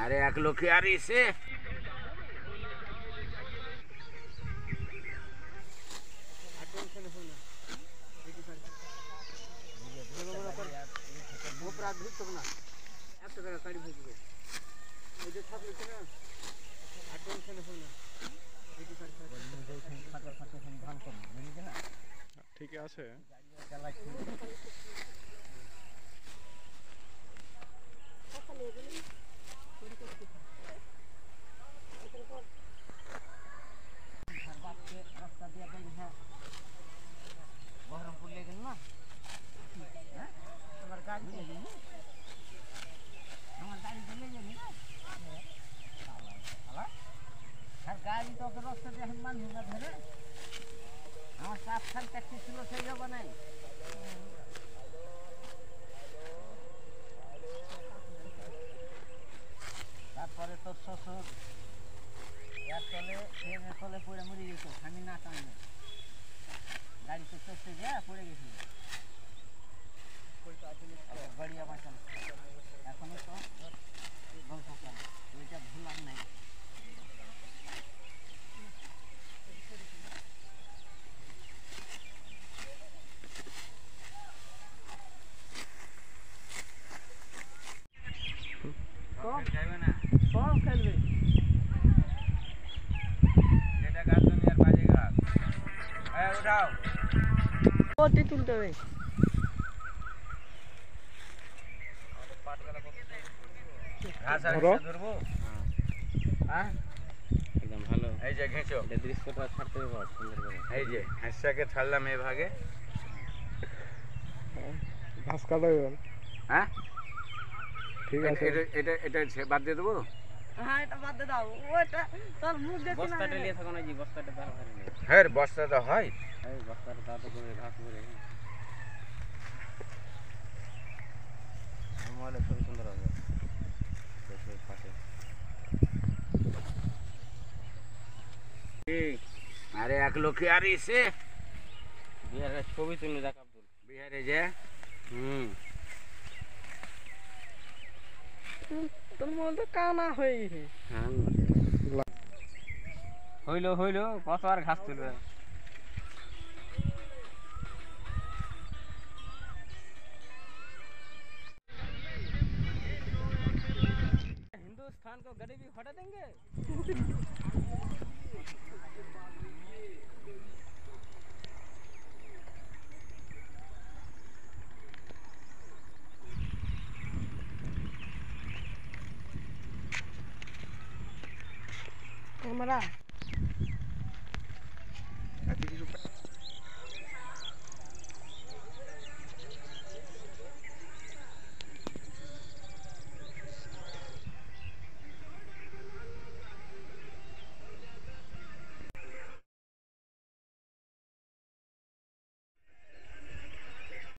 अरे एक लोग आ रही से ঠিক আছে गाड़ी तो रास्ता দিয়ে মানুষ না ধরে আমার 7 সাল ট্যাক্সি ছিল সেই যাব নাই তারপরে তো শ্বশুর এর তলে ট্রেনের তলে পড়ে মরে গেছে আমি না টানলে গাড়িতে চড়তে গিয়ে পড়ে গেছিল बढ़िया বাঁচাল এখনো তো গল্প করে ওইটা ভুলার নাই कौन खाएगा ना कौन खेलबे बेटा गाछ में यार बाजेगा ए उठाओ ओ ती तुलते भाई ঘাস আর ধরবো হ্যাঁ একদম ভালো এই যে ঘেঁচো এই দৃশ্যটা ছাড়তে হবে সুন্দর করে এই যে হাঁসটাকে ছাড়লাম এই ভাগে ঘাস কাটা গেল হ্যাঁ ঠিক আছে এটা বাদ দিয়ে দেবো হ্যাঁ এটা বাদ দে দাও ওটা তোর মুখ দেখি না বস্তাটা নিয়ে থাকো না জি বস্তাটা তার ভারে নেই হ্যাঁ বস্তাটা হয় এই বস্তাটা তাতে করে ঘাস করে আমালে খুব সুন্দর হবে দেখে পাশে আরে এক লোক आ रही से বিহারের ছবি তুলে দেখ আব্দুল বিহারে যে তোর বলতে কানা হয়ে গেছে হ্যাঁ হইলো কত আর ঘাস তুলবে हिंदुस्तान को गरीबी हटा देंगे कैमरा